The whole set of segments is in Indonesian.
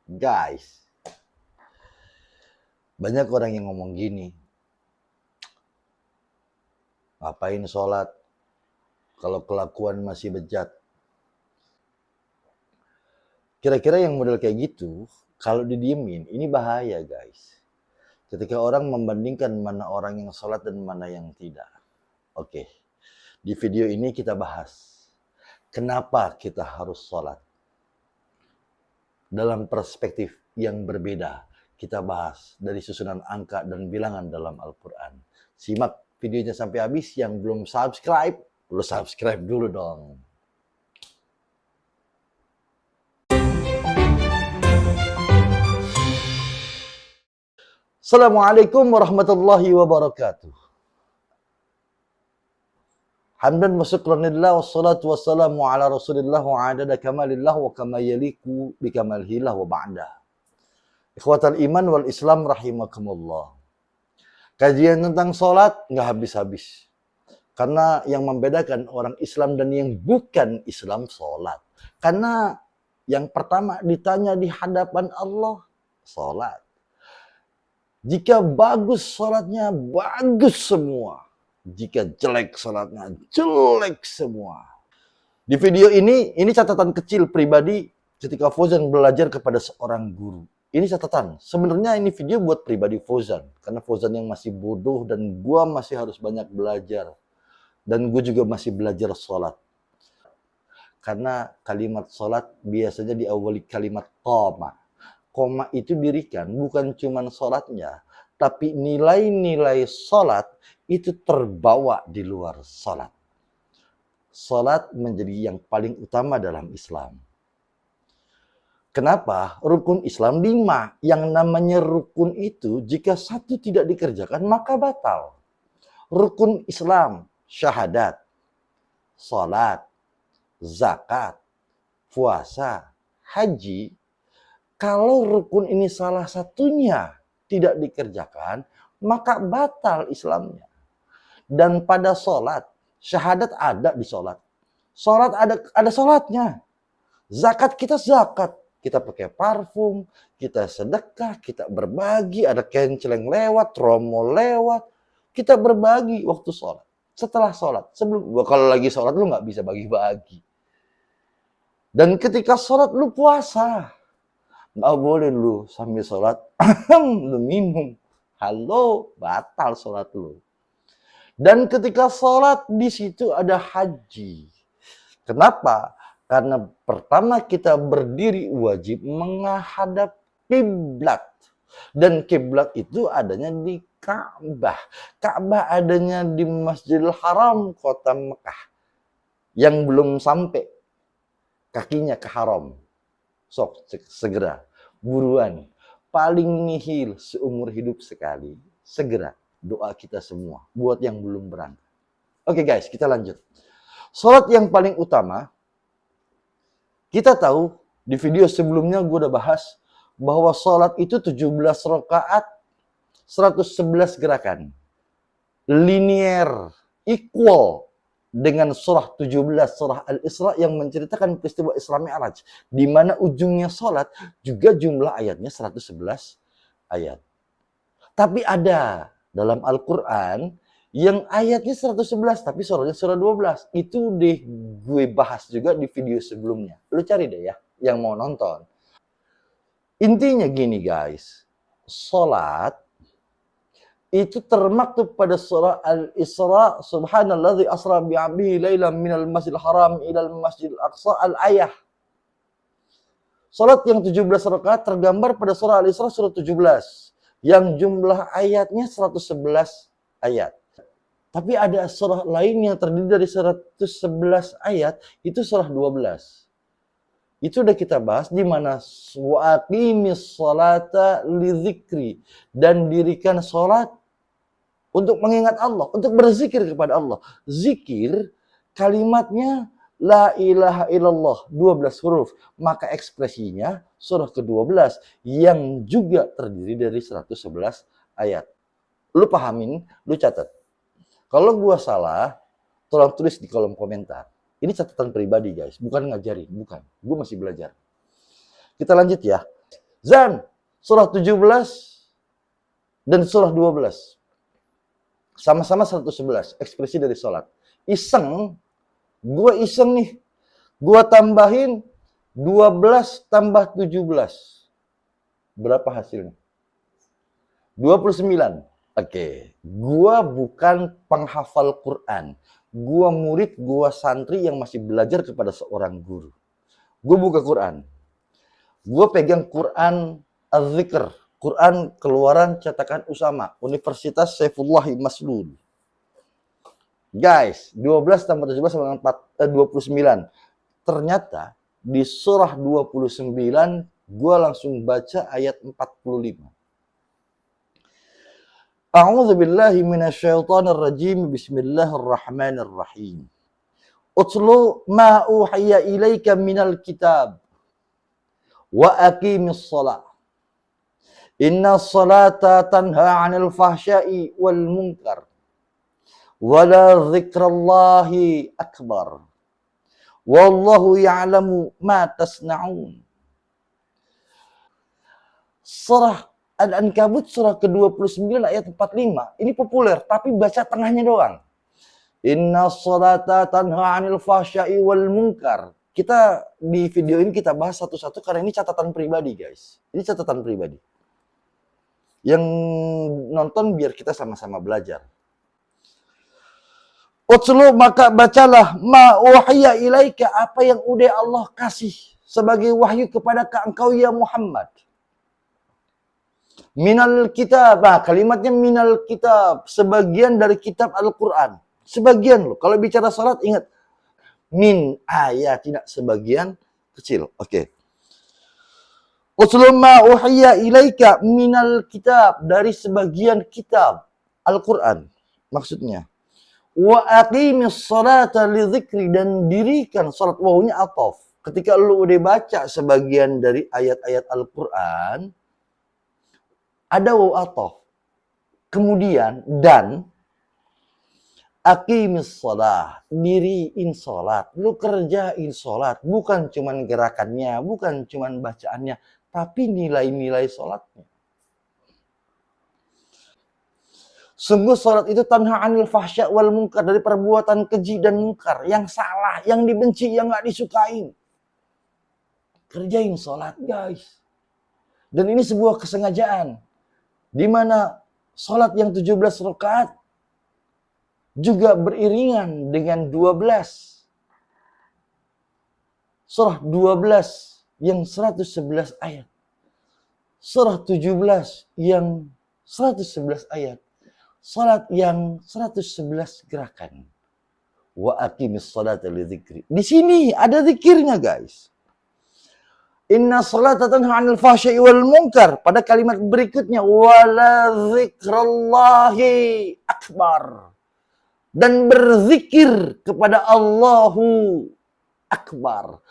Guys, banyak orang yang ngomong gini, ngapain sholat kalau kelakuan masih bejat. Kira-kira yang model kayak gitu, kalau didiemin, ini bahaya guys. Ketika orang membandingkan mana orang yang sholat dan mana yang tidak. Oke, di video ini kita bahas, kenapa kita harus sholat. Dalam perspektif yang berbeda, kita bahas dari susunan angka dan bilangan dalam Al-Quran. Simak videonya sampai habis. Yang belum subscribe, lu subscribe dulu dong. Assalamualaikum warahmatullahi wabarakatuh. Hamdan wa syukranillah wassalatu wassalamu ala rasulillah wa adada kamalillah wa kama yaliku bikamalhillah wa ba'da. Ikhwatal iman wal islam rahimakumullah. Kajian tentang sholat nggak habis-habis. Karena yang membedakan orang Islam dan yang bukan Islam sholat. Karena yang pertama ditanya di hadapan Allah, sholat. Jika bagus sholatnya, bagus semua. Jika jelek sholatnya, jelek semua. Di video ini catatan kecil pribadi ketika Fauzan belajar kepada seorang guru. Ini catatan. Sebenarnya ini video buat pribadi Fauzan. Karena Fauzan yang masih bodoh dan gua masih harus banyak belajar. Dan gue juga masih belajar sholat. Karena kalimat sholat biasanya diawali kalimat koma. Koma itu dirikan bukan cuma sholatnya, tapi nilai-nilai sholat itu terbawa di luar sholat. Sholat menjadi yang paling utama dalam Islam. Kenapa? Rukun Islam 5. Yang namanya rukun itu jika satu tidak dikerjakan maka batal. Rukun Islam, syahadat, sholat, zakat, puasa, haji. Kalau rukun ini salah satunya tidak dikerjakan, maka batal Islamnya. Dan pada sholat, syahadat ada di sholat. Sholat ada sholatnya. Zakat kita zakat. Kita pakai parfum, kita sedekah, kita berbagi, ada kenceleng lewat, romo lewat. Kita berbagi waktu sholat. Setelah sholat. Kalau lagi sholat lu nggak bisa bagi-bagi. Dan ketika sholat lu puasa. Nggak boleh lu sambil sholat, lu minum. Halo, batal sholat lu. Dan ketika sholat di situ ada haji. Kenapa? Karena pertama kita berdiri wajib menghadap kiblat. Dan kiblat itu adanya di Ka'bah. Ka'bah adanya di Masjidil Haram, kota Mekah. Yang belum sampai kakinya ke haram. Sok, segera, buruan, paling nihil seumur hidup sekali. Segera, doa kita semua, buat yang belum berangkat. Oke guys, kita lanjut. Sholat yang paling utama, kita tahu, di video sebelumnya gue udah bahas, bahwa sholat itu 17 rakaat, 111 gerakan. Linear, equal, dengan surah 17, surah Al-Isra yang menceritakan peristiwa Isra Mi'raj, di mana ujungnya sholat juga jumlah ayatnya 111 ayat. Tapi ada dalam Al-Quran yang ayatnya 111 tapi surahnya surah 12. Itu deh gue bahas juga di video sebelumnya. Lu cari deh ya yang mau nonton. Intinya gini guys, sholat itu termaktub pada surah Al-Isra, subhanalladzi asra bi'abdihi lailan minal masjidil haram ilal masjidil aqsa, al-ayah. Salat yang 17 rakaat tergambar pada surah Al-Isra surah 17 yang jumlah ayatnya 111 ayat. Tapi ada surah lain yang terdiri dari 111 ayat, itu surah 12. Itu udah kita bahas di mana waqimis sholata lidzikri, dan dirikan sholat untuk mengingat Allah, untuk berzikir kepada Allah. Zikir kalimatnya la ilaha illallah 12 huruf, maka ekspresinya surah ke-12 yang juga terdiri dari 111 ayat. Lu pahamin, lu catat. Kalau gua salah, tolong tulis di kolom komentar. Ini catatan pribadi guys, bukan ngajarin, bukan. Gue masih belajar. Kita lanjut ya. Zan, surah 17 dan surah 12. Sama-sama 111, ekspresi dari sholat. Iseng, gue iseng nih. Gue tambahin 12 tambah 17. Berapa hasilnya? 29. Oke, gua bukan penghafal Quran. Gua murid, gua santri yang masih belajar kepada seorang guru. Gua buka Quran. Gua pegang Quran Az-Zikr. Quran keluaran cetakan Usama, Universitas Saifullah Maslul. Guys, 12 tambah 17 sama dengan 29. Ternyata di surah 29 gua langsung baca ayat 45. A'udzu billahi minasyaitonir rajim. Bismillahirrahmanirrahim. Utlu ma uhiya ilaika minal kitab wa aqimis shalah. Inna salata tanha 'anil fahsya'i wal munkar. Wa la dzikrallahi akbar. Wallahu ya'lamu ma tasna'un. Surah Al-Ankabut surah ke-29 ayat 45. Ini populer, tapi baca tengahnya doang. Inna sholata tanha 'anil fahsya'i wal munkar. Kita di video ini kita bahas satu-satu karena ini catatan pribadi, guys. Ini catatan pribadi. Yang nonton biar kita sama-sama belajar. Utlu, maka bacalah ma uhiya ilaika, apa yang udah Allah kasih sebagai wahyu kepada engkau ya Muhammad. Minal kitab, kalimatnya minal kitab, sebagian dari kitab Al-Quran. Sebagian loh, kalau bicara salat ingat, min ayat, tidak sebagian kecil. Oke. Utlu ma uhiya ilaika minal kitab, dari sebagian kitab Al-Quran. Maksudnya. Wa aqimis salata li dzikri, dan dirikan salat. Wawunya ataf. Ketika lu udah baca sebagian dari ayat-ayat Al-Quran, ada waw ataf. Kemudian dan aqimis shalah, diriin salat. Lu kerjain salat, bukan cuman gerakannya, bukan cuman bacaannya, tapi nilai-nilai salatnya. Sungguh salat itu tanha 'anil fahsya wal munkar, dari perbuatan keji dan munkar, yang salah, yang dibenci, yang enggak disukain. Kerjain salat, guys. Dan ini sebuah kesengajaan. Di mana sholat yang 17 rakaat juga beriringan dengan 12. Surah 12 yang 111 ayat. Surah 17 yang 111 ayat. Salat yang 111 gerakan. Wa aqimis salata li dzikri. Di sini ada zikirnya, guys. Inna salata tanha 'anil fahsya'i wal munkar. Pada kalimat berikutnya, wala dzikrallahi akbar. Dan berzikir kepada Allahu akbar.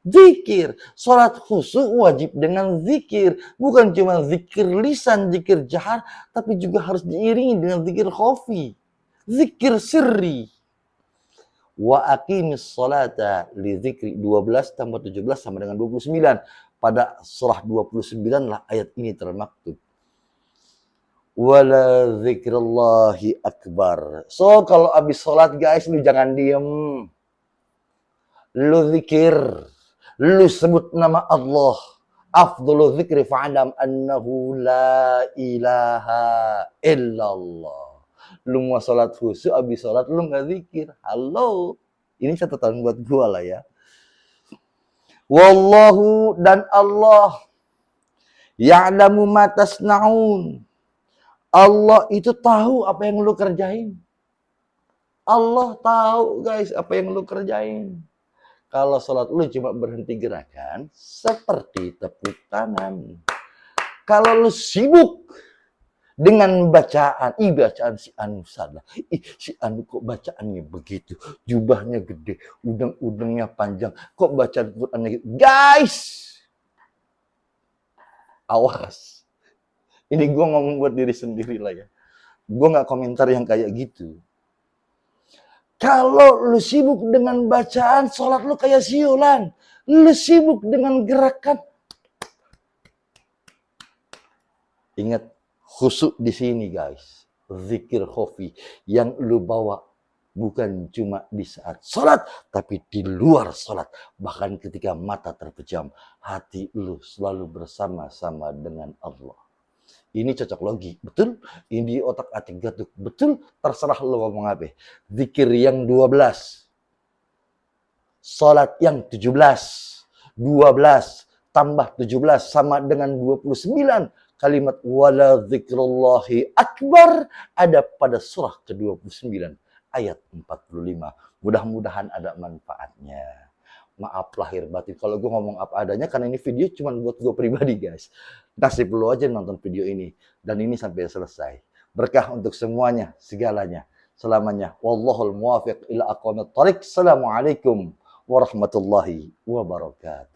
Zikir, salat khusyuk wajib dengan zikir. Bukan cuma zikir lisan, zikir jahar, tapi juga harus diiringi dengan zikir khafi. Zikir sirri. Wa aqimis salata li dzikri, 12 tambah 17 sama dengan 29. Pada surah 29 lah ayat ini termaktub. Wala dzikrallahi akbar. So kalau habis salat, guys, lu jangan diem. Lu zikir. Lu sebut nama Allah. Afdhalu dzikri fa'alam annahu la ilaha illallah. Lu mau sholat khusyuk, abis sholat lu nggak zikir. Halo, ini catatan buat gua lah ya. Wallahu, dan Allah, ya'lamu ma tasna'un. Allah itu tahu apa yang lu kerjain. Allah tahu, guys, apa yang lu kerjain. Kalau sholat lu cuma berhenti gerakan, seperti tepuk tangan. Kalau lu sibuk dengan bacaan, bacaan si Anu salah, si Anu kok bacaannya begitu, jubahnya gede, udang-udangnya panjang, kok bacaan Qurannya gitu. Guys, awas. Ini gue ngomong buat diri sendiri lah ya. Gue gak komentar yang kayak gitu. Kalau lu sibuk dengan bacaan, sholat lu kayak siolan. Lu sibuk dengan gerakan, Ingat, khusyuk di sini guys. Zikir khafi yang lu bawa bukan cuma di saat sholat, tapi di luar sholat. Bahkan ketika mata terpejam, hati lu selalu bersama-sama dengan Allah. Ini cocok logi, betul? Ini otak atik gatuk, betul? Terserah lu ngomong apa. Zikir yang 12. Sholat yang 17. 12 tambah 17 sama dengan 29. Kalimat wala dzikrullahi akbar ada pada surah ke-29 ayat 45. Mudah-mudahan ada manfaatnya. Maaf lahir batin kalau gue ngomong apa adanya karena ini video cuma buat gue pribadi guys. Nasib lo aja nonton video ini dan ini sampai selesai. Berkah untuk semuanya, segalanya, selamanya. Wallahul muwaffiq ila aqwamit thoriq. Assalamualaikum warahmatullahi wabarakatuh.